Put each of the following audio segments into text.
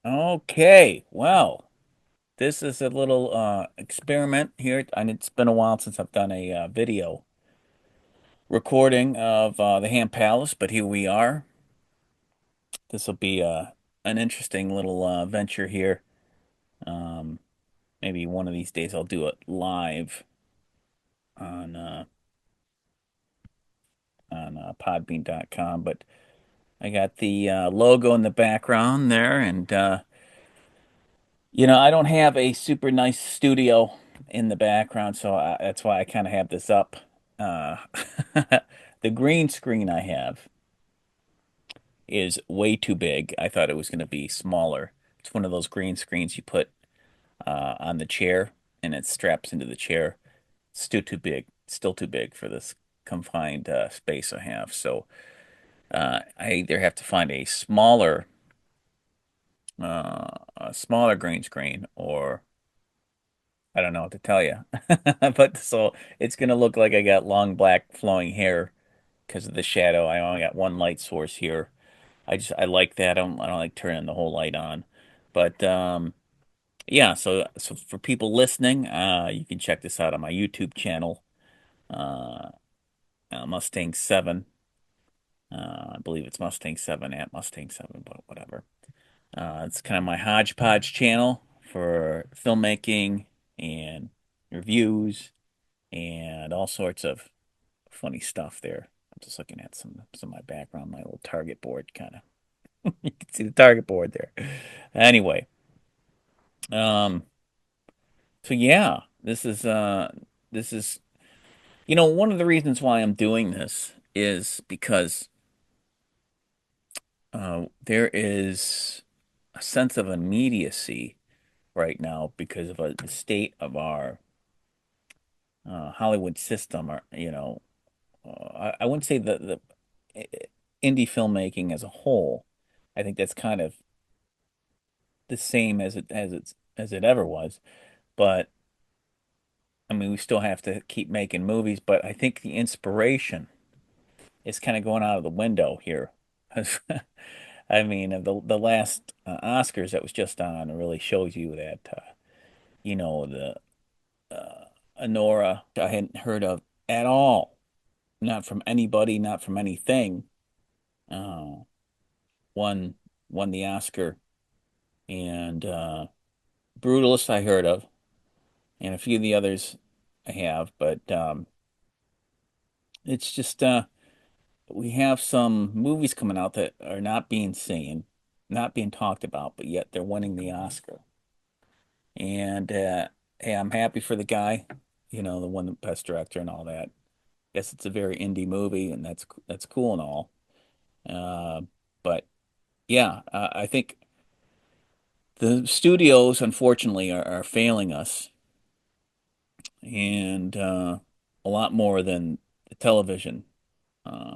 Okay, well, this is a little experiment here, and it's been a while since I've done a video recording of the Ham Palace, but here we are. This will be an interesting little venture here. Um, Maybe one of these days I'll do it live on podbean.com, but I got the logo in the background there, and I don't have a super nice studio in the background, so that's why I kind of have this up. Uh, the green screen I have is way too big. I thought it was going to be smaller. It's one of those green screens you put on the chair and it straps into the chair. It's still too big. Still too big for this confined space I have. So I either have to find a smaller green screen, or I don't know what to tell you. But so it's gonna look like I got long black flowing hair because of the shadow. I only got one light source here. I like that. I don't like turning the whole light on. But yeah, so for people listening, you can check this out on my YouTube channel, uh, Mustang 7. I believe it's Mustang 7 at Mustang 7, but whatever. It's kind of my hodgepodge channel for filmmaking and reviews and all sorts of funny stuff there. I'm just looking at some of my background, my little target board kind of. You can see the target board there. Anyway, um, so yeah, this is one of the reasons why I'm doing this is because there is a sense of immediacy right now because of the state of our Hollywood system. Or I wouldn't say the uh, indie filmmaking as a whole. I think that's kind of the same as it ever was. But I mean, we still have to keep making movies. But I think the inspiration is kind of going out of the window here. I mean, the last Oscars that was just on really shows you that the Honora I hadn't heard of at all, not from anybody, not from anything. Uh, won won the Oscar, and Brutalist I heard of, and a few of the others I have, but it's just we have some movies coming out that are not being seen, not being talked about, but yet they're winning the Oscar. And hey, I'm happy for the guy, the one the best director and all that. Guess it's a very indie movie, and that's cool and all. Uh, but yeah, I think the studios, unfortunately, are failing us, and a lot more than the television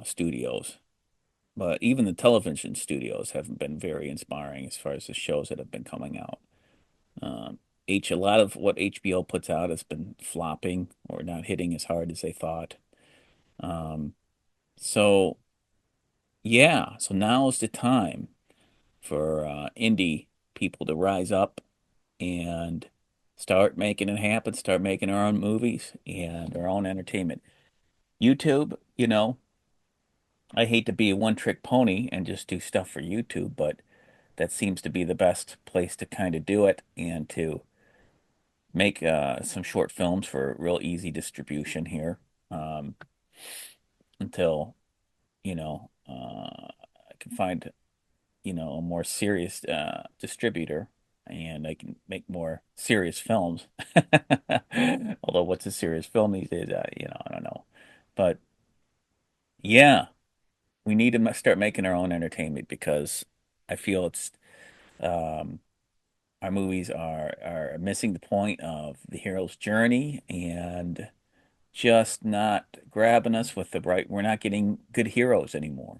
studios. But even the television studios haven't been very inspiring as far as the shows that have been coming out. Um, a lot of what HBO puts out has been flopping or not hitting as hard as they thought. Um, so yeah, so now is the time for indie people to rise up and start making it happen, start making our own movies and our own entertainment. YouTube, I hate to be a one-trick pony and just do stuff for YouTube, but that seems to be the best place to kind of do it and to make some short films for real easy distribution here um, until, I can find, a more serious distributor and I can make more serious films. Although what's a serious film these days, I don't know. But yeah, we need to start making our own entertainment because I feel it's um, our movies are missing the point of the hero's journey and just not grabbing us with the right. We're not getting good heroes anymore,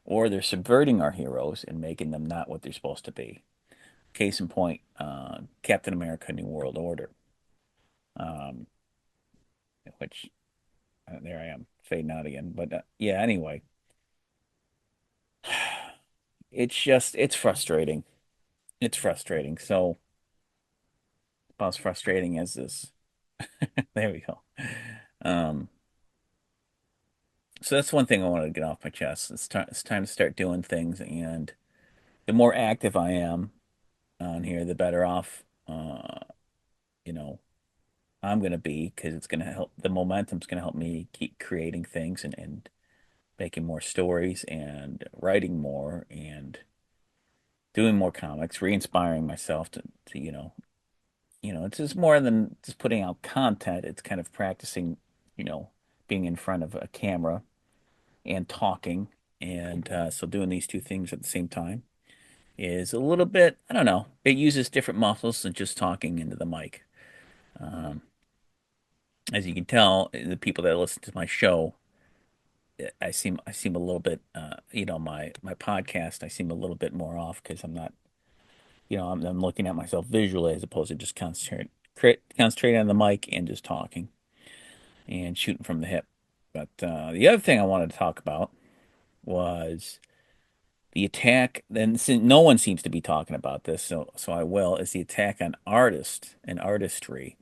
or they're subverting our heroes and making them not what they're supposed to be. Case in point, Captain America: New World Order, um, which there I am fading out again. But yeah, anyway, it's frustrating. It's frustrating. So about as frustrating as this. There we go. Um, so that's one thing I want to get off my chest. It's time to start doing things, and the more active I am on here, the better off, you know, I'm gonna be because it's gonna help. The momentum's gonna help me keep creating things and making more stories and writing more and doing more comics, re-inspiring myself to it's just more than just putting out content. It's kind of practicing, you know, being in front of a camera and talking. And so doing these two things at the same time is a little bit, I don't know, it uses different muscles than just talking into the mic. Um, as you can tell, the people that listen to my show, I seem a little bit, my podcast, I seem a little bit more off because I'm not, I'm looking at myself visually as opposed to just concentrating on the mic and just talking and shooting from the hip. But the other thing I wanted to talk about was the attack. Then no one seems to be talking about this, so I will. Is the attack on artists and artistry,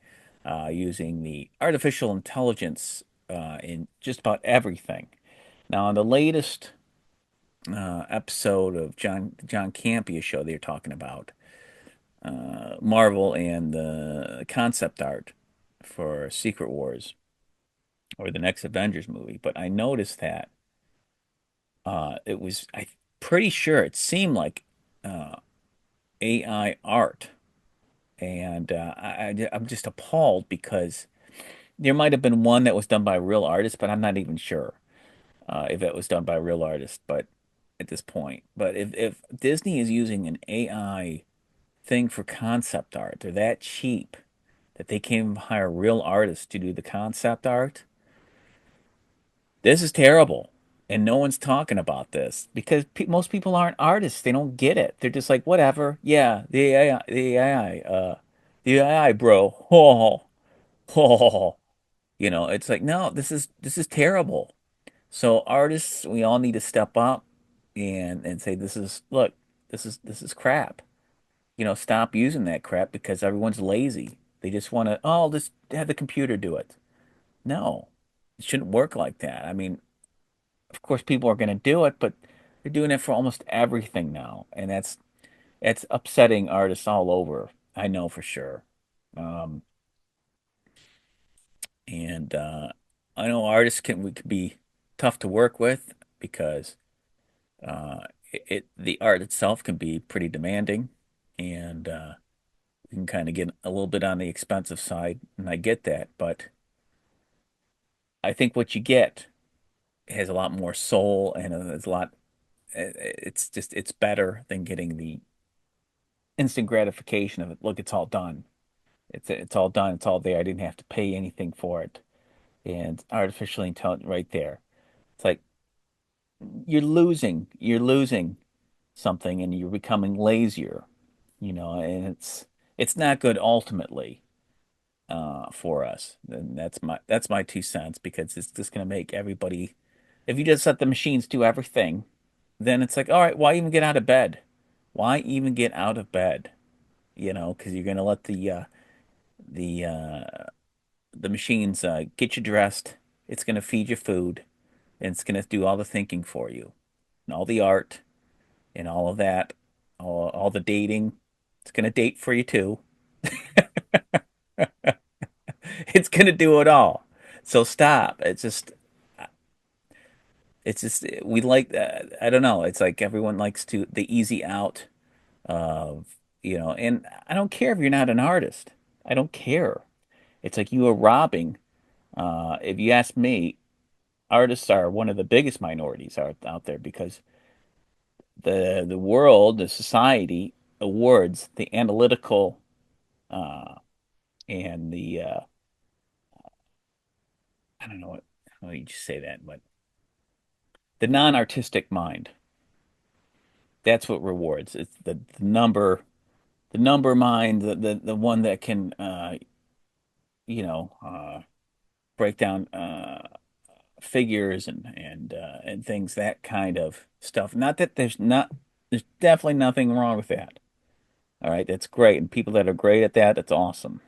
using the artificial intelligence in just about everything. Now, on the latest episode of John Campea show, they're talking about Marvel and the concept art for Secret Wars or the next Avengers movie. But I noticed that it was, I'm pretty sure it seemed like uh, AI art. And I'm just appalled because there might have been one that was done by a real artist, but I'm not even sure if it was done by a real artist. But at this point, but if Disney is using an AI thing for concept art, they're that cheap that they can't even hire real artists to do the concept art. This is terrible. And no one's talking about this because most people aren't artists. They don't get it. They're just like, whatever. Yeah, the AI, bro. Oh. It's like, no, this is terrible. So artists, we all need to step up and say, look, this is crap. Stop using that crap because everyone's lazy. They just want to, oh, just have the computer do it. No, it shouldn't work like that. I mean, of course, people are going to do it, but they're doing it for almost everything now, and that's upsetting artists all over. I know for sure. Um, and I know artists can be tough to work with because the art itself can be pretty demanding, and you can kind of get a little bit on the expensive side, and I get that, but I think what you get has a lot more soul and it's a lot. It's better than getting the instant gratification of it. Look, it's all done. It's all done. It's all there. I didn't have to pay anything for it. And artificial intelligence right there. It's like you're losing something and you're becoming lazier, and it's not good ultimately for us. And that's my 2 cents because it's just gonna make everybody if you just let the machines do everything, then it's like, all right, why even get out of bed? Why even get out of bed? Because you're gonna let the uh, the machines get you dressed. It's gonna feed you food, and it's gonna do all the thinking for you, and all the art, and all of that, all the dating. It's gonna date for you too. It's gonna do it all. So stop. It's just we like that. I don't know. It's like everyone likes to the easy out of, and I don't care if you're not an artist. I don't care. It's like you are robbing. If you ask me, artists are one of the biggest minorities out there because the world, the society awards the analytical uh, and the I don't know how you just say that, but the non-artistic mind. That's what rewards. It's the number mind, the one that can you know break down figures and things, that kind of stuff. Not that there's definitely nothing wrong with that. All right, that's great. And people that are great at that, that's awesome.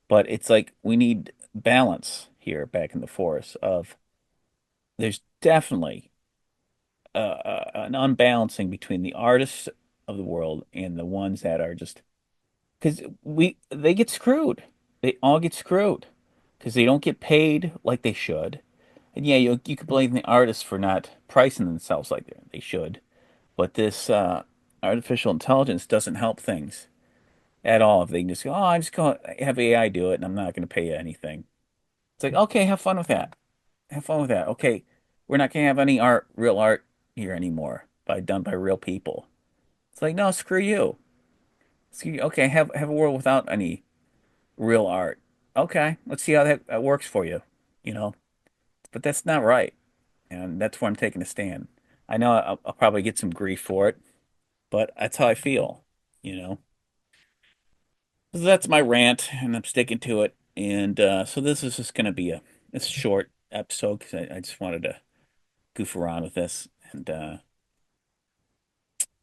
But it's like we need balance here back in the forest of there's definitely an unbalancing between the artists of the world and the ones that are just because we they get screwed. They all get screwed because they don't get paid like they should. And yeah, you could blame the artists for not pricing themselves like they should. But this artificial intelligence doesn't help things at all. If they can just go, oh, I'm just going to have AI do it, and I'm not going to pay you anything. It's like, okay, have fun with that. Have fun with that. Okay, we're not going to have any art, real art here anymore, done by real people. It's like, no, screw you. Screw you. Okay, have a world without any real art. Okay, let's see how that works for you. You know, but that's not right, and that's where I'm taking a stand. I know I'll probably get some grief for it, but that's how I feel. You know. So that's my rant, and I'm sticking to it. And so this is just going to be a short episode because I just wanted to goof around with this, and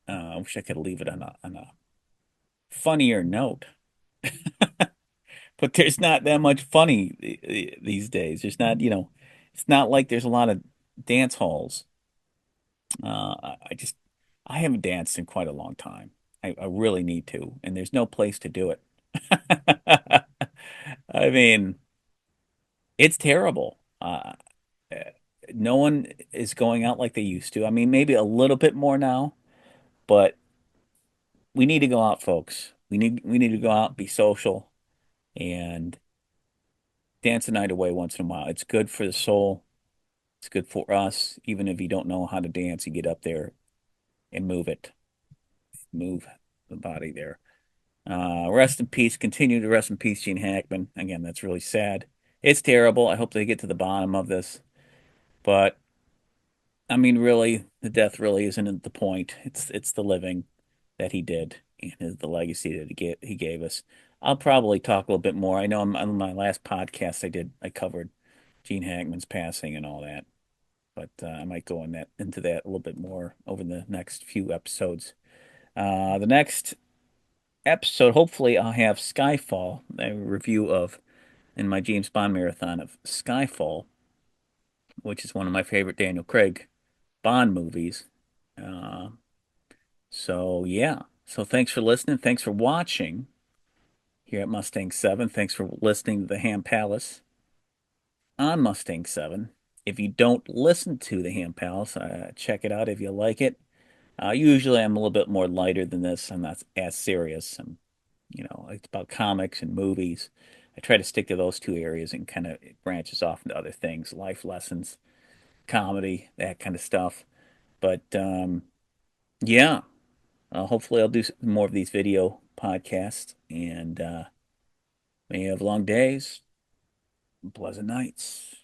I wish I could leave it on a funnier note. But there's not that much funny these days. There's not, it's not like there's a lot of dance halls. I I haven't danced in quite a long time. I really need to, and there's no place to do it. I mean, it's terrible. Uh, no one is going out like they used to. I mean, maybe a little bit more now, but we need to go out, folks. We need to go out, be social, and dance the night away once in a while. It's good for the soul. It's good for us. Even if you don't know how to dance, you get up there and move it. Move the body there. Rest in peace. Continue to rest in peace, Gene Hackman. Again, that's really sad. It's terrible. I hope they get to the bottom of this. But I mean, really, the death really isn't the point. It's the living that he did and the legacy that he gave us. I'll probably talk a little bit more. I know on my last podcast I covered Gene Hackman's passing and all that, but I might go into that a little bit more over the next few episodes. The next episode, hopefully, I'll have Skyfall, a review of in my James Bond marathon of Skyfall, which is one of my favorite Daniel Craig Bond movies. Uh, so yeah. So thanks for listening. Thanks for watching here at Mustang 7. Thanks for listening to the Ham Palace on Mustang 7. If you don't listen to the Ham Palace, check it out if you like it. Usually I'm a little bit more lighter than this. I'm not as serious. It's about comics and movies. I try to stick to those two areas and kind of it branches off into other things, life lessons, comedy, that kind of stuff. But yeah, hopefully I'll do more of these video podcasts and may have long days, pleasant nights.